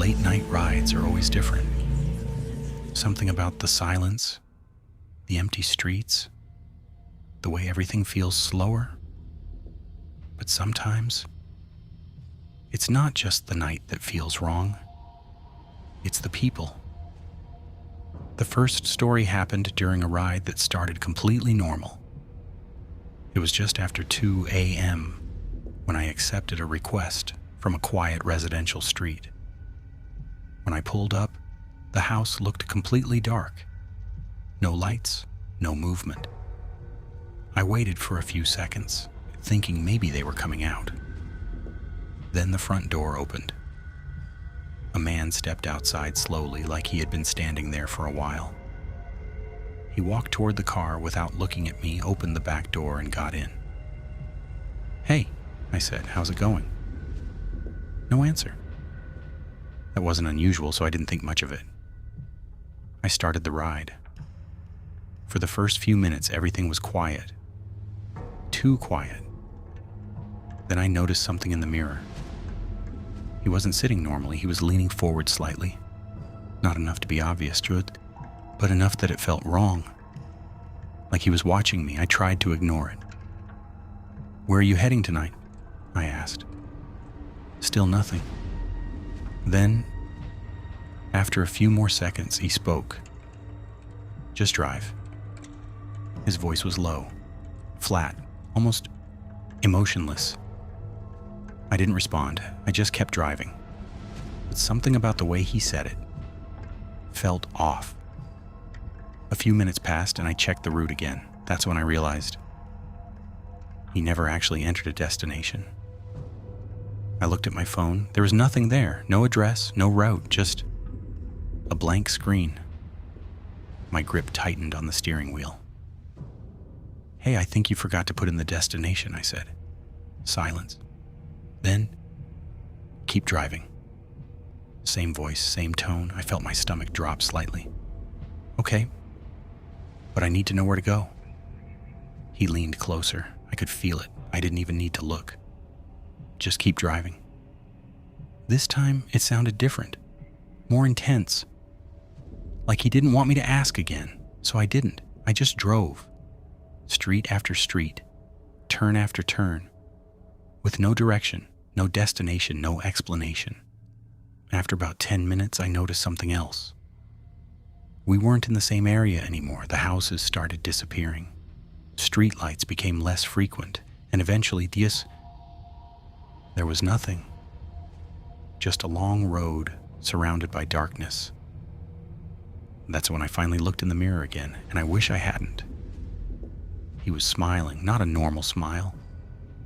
late night rides are always different. Something about the silence, the empty streets, the way everything feels slower. But sometimes, it's not just the night that feels wrong, it's the people. The first story happened during a ride that started completely normal. It was just after 2 a.m. when I accepted a request from a quiet residential street. When I pulled up, the house looked completely dark. No lights, no movement. I waited for a few seconds, thinking maybe they were coming out. Then the front door opened. A man stepped outside slowly, like he had been standing there for a while. He walked toward the car without looking at me, opened the back door, and got in. "Hey," I said, "how's it going?" No answer. That wasn't unusual, so I didn't think much of it. I started the ride. For the first few minutes, everything was quiet. Too quiet. Then I noticed something in the mirror. He wasn't sitting normally, he was leaning forward slightly. Not enough to be obvious, but enough that it felt wrong. Like he was watching me. I tried to ignore it. "Where are you heading tonight?" I asked. Still nothing. Then, after a few more seconds, he spoke. "Just drive." His voice was low, flat, almost emotionless. I didn't respond. I just kept driving. But something about the way he said it felt off. A few minutes passed and I checked the route again. That's when I realized he never actually entered a destination. I looked at my phone. There was nothing there. No address, no route, just a blank screen. My grip tightened on the steering wheel. "Hey, I think you forgot to put in the destination," I said. Silence. Then, "Keep driving." Same voice, same tone. I felt my stomach drop slightly. "Okay, but I need to know where to go." He leaned closer. I could feel it. I didn't even need to look. "Just keep driving." This time, it sounded different, more intense. Like he didn't want me to ask again, so I didn't. I just drove. Street after street, turn after turn, with no direction, no destination, no explanation. After about 10 minutes, I noticed something else. We weren't in the same area anymore. The houses started disappearing. Streetlights became less frequent, and eventually, there was nothing. Just a long road surrounded by darkness. That's when I finally looked in the mirror again, and I wish I hadn't. He was smiling, not a normal smile.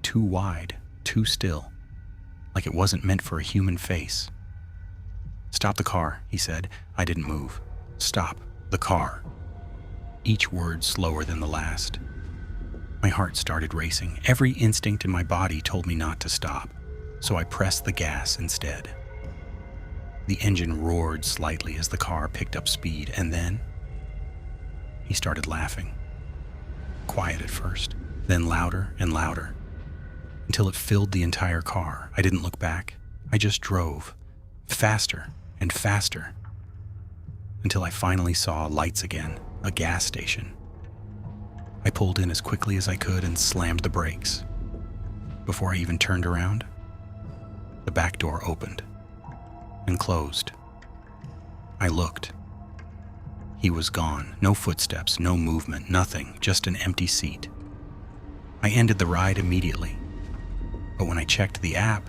Too wide, too still, like it wasn't meant for a human face. "Stop the car," he said. I didn't move. "Stop the car." Each word slower than the last. My heart started racing. Every instinct in my body told me not to stop, so I pressed the gas instead. The engine roared slightly as the car picked up speed, and then he started laughing. Quiet at first, then louder and louder, until it filled the entire car. I didn't look back. I just drove, faster and faster, until I finally saw lights again, a gas station. I pulled in as quickly as I could and slammed the brakes. Before I even turned around, the back door opened and closed. I looked. He was gone. No footsteps, no movement, nothing, just an empty seat. I ended the ride immediately, but when I checked the app,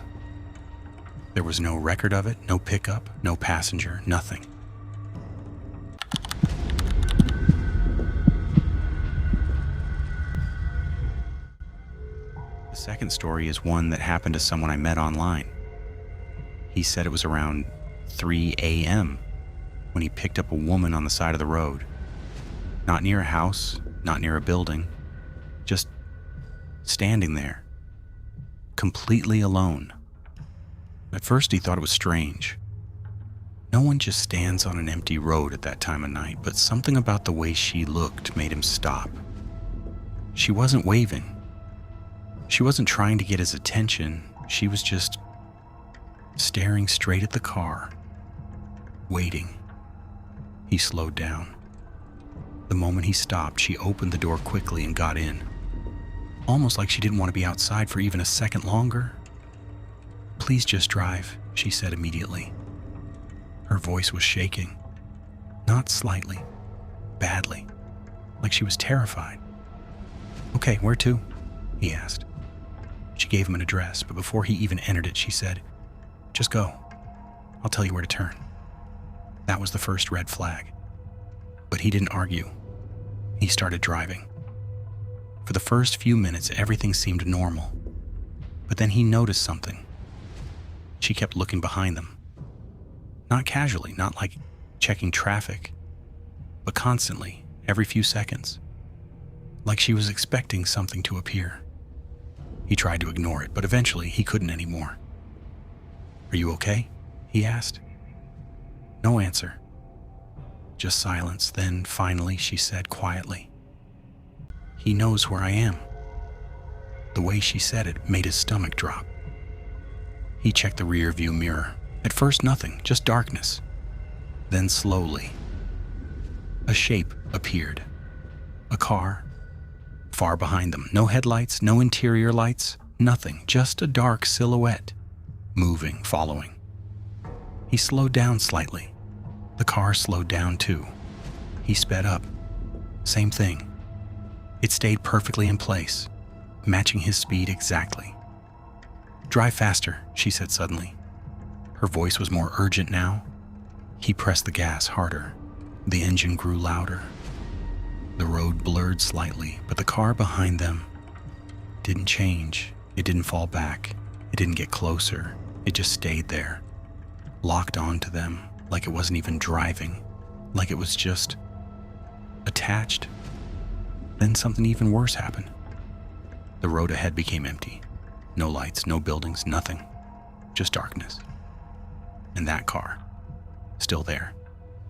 there was no record of it, no pickup, no passenger, nothing. The second story is one that happened to someone I met online. He said it was around 3 a.m. when he picked up a woman on the side of the road. Not near a house, not near a building, just standing there, completely alone. At first he thought it was strange. No one just stands on an empty road at that time of night, but something about the way she looked made him stop. She wasn't waving. She wasn't trying to get his attention. She was just staring straight at the car, waiting. He slowed down. The moment he stopped, she opened the door quickly and got in, almost like she didn't want to be outside for even a second longer. "Please just drive," she said immediately. Her voice was shaking, not slightly, badly, like she was terrified. "Okay, where to?" he asked. She gave him an address, but before he even entered it, she said, "Just go. I'll tell you where to turn." That was the first red flag. But he didn't argue. He started driving. For the first few minutes, everything seemed normal. But then he noticed something. She kept looking behind them. Not casually, not like checking traffic, but constantly, every few seconds. Like she was expecting something to appear. He tried to ignore it, but eventually he couldn't anymore. "Are you okay?" he asked. No answer. Just silence. Then finally she said quietly, "He knows where I am." The way she said it made his stomach drop. He checked the rear view mirror. At first nothing, just darkness. Then slowly, a shape appeared. A car, far behind them. No headlights, no interior lights, nothing. Just a dark silhouette, moving, following. He slowed down slightly. The car slowed down too. He sped up. Same thing. It stayed perfectly in place, matching his speed exactly. "Drive faster," she said suddenly. Her voice was more urgent now. He pressed the gas harder. The engine grew louder. The road blurred slightly, but the car behind them didn't change. It didn't fall back. It didn't get closer. It just stayed there, locked onto them, like it wasn't even driving, like it was just attached. Then something even worse happened. The road ahead became empty. No lights, no buildings, nothing. Just darkness. And that car, still there,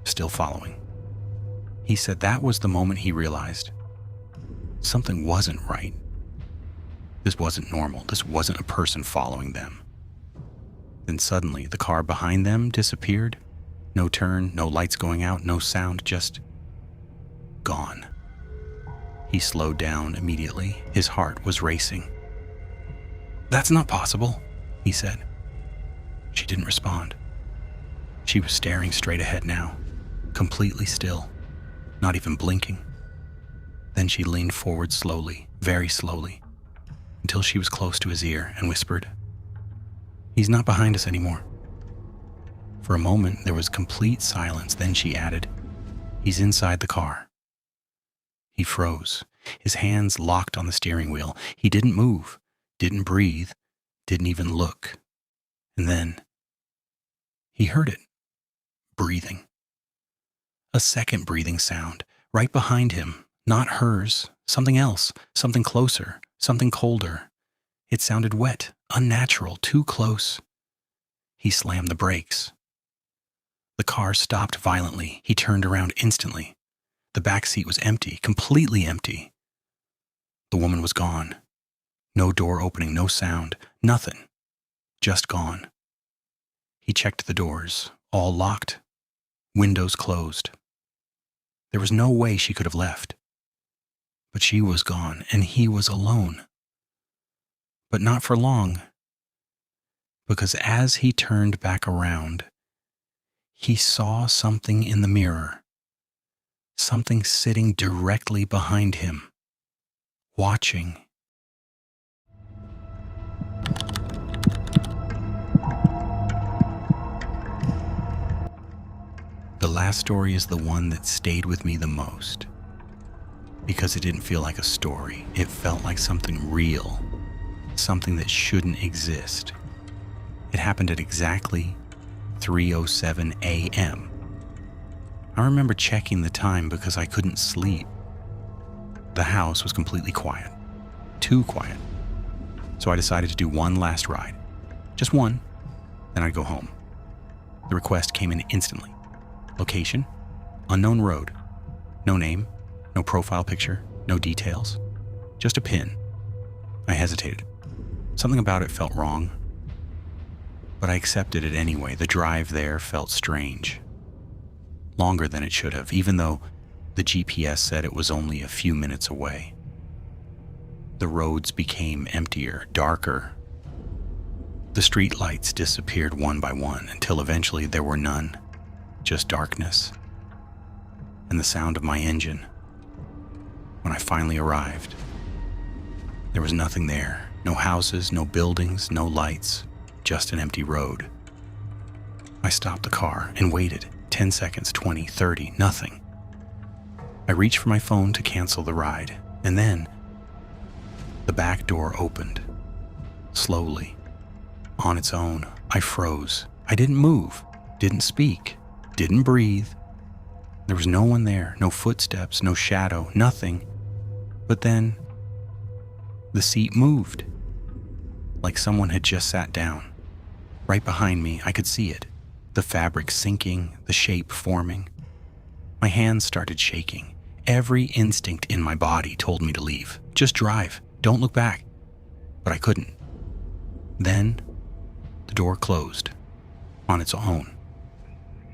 still following. He said that was the moment he realized something wasn't right. This wasn't normal. This wasn't a person following them. Then suddenly, the car behind them disappeared. No turn, no lights going out, no sound, just gone. He slowed down immediately. His heart was racing. "That's not possible," he said. She didn't respond. She was staring straight ahead now, completely still, not even blinking. Then she leaned forward slowly, very slowly, until she was close to his ear and whispered, "He's not behind us anymore." For a moment, there was complete silence. Then she added, "He's inside the car." He froze, his hands locked on the steering wheel. He didn't move, didn't breathe, didn't even look. And then he heard it, breathing. A second breathing sound, right behind him, not hers, something else, something closer, something colder. It sounded wet, unnatural, too close. He slammed the brakes. The car stopped violently. He turned around instantly. The back seat was empty, completely empty. The woman was gone. No door opening, no sound, nothing. Just gone. He checked the doors, all locked, windows closed. There was no way she could have left. But she was gone, and he was alone. But not for long, because as he turned back around, he saw something in the mirror, something sitting directly behind him, watching. The last story is the one that stayed with me the most, because it didn't feel like a story. It felt like something real, something that shouldn't exist. It happened at exactly 3:07 a.m. I remember checking the time because I couldn't sleep. The house was completely quiet, too quiet. So I decided to do one last ride, just one, then I'd go home. The request came in instantly. Location, unknown road, no name, no profile picture, no details, just a pin. I hesitated. Something about it felt wrong, but I accepted it anyway. The drive there felt strange. longer than it should have, even though the GPS said it was only a few minutes away. The roads became emptier, darker. The street lights disappeared one by one until eventually there were none, just darkness and the sound of my engine. When I finally arrived, there was nothing there. No houses, no buildings, no lights, just an empty road. I stopped the car and waited 10 seconds, 20, 30, nothing. I reached for my phone to cancel the ride, and then the back door opened. Slowly, on its own, I froze. I didn't move, didn't speak, didn't breathe. There was no one there, no footsteps, no shadow, nothing. But then, the seat moved, like someone had just sat down. Right behind me, I could see it, the fabric sinking, the shape forming. My hands started shaking. Every instinct in my body told me to leave. Just drive, don't look back. But I couldn't. Then, the door closed, on its own.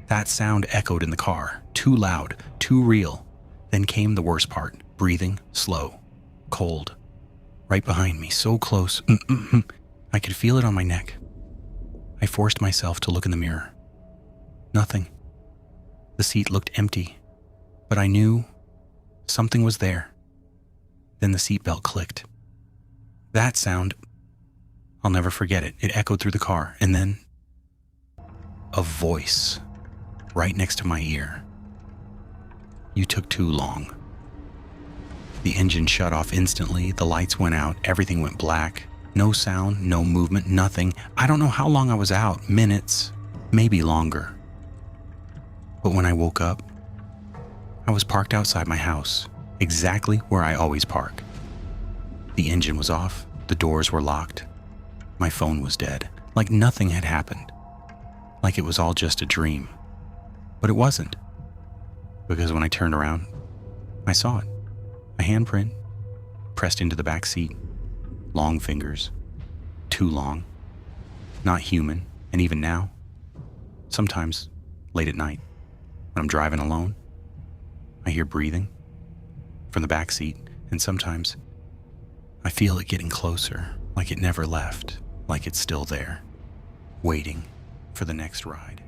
That sound echoed in the car, too loud, too real. Then came the worst part, breathing, slow, cold. Right behind me, so close, I could feel it on my neck. I forced myself to look in the mirror. Nothing. The seat looked empty, but I knew something was there. Then the seatbelt clicked. That sound, I'll never forget it. It echoed through the car, and then a voice right next to my ear. You took too long. The engine shut off instantly, the lights went out, everything went black. No sound, no movement, nothing. I don't know how long I was out, minutes, maybe longer. But when I woke up, I was parked outside my house, exactly where I always park. The engine was off, the doors were locked. My phone was dead, like nothing had happened. Like it was all just a dream. But it wasn't. Because when I turned around, I saw it. A handprint pressed into the back seat. Long fingers. Too long. Not human. And even now, sometimes late at night, when I'm driving alone, I hear breathing from the back seat, and sometimes I feel it getting closer, like it never left, like it's still there, waiting for the next ride.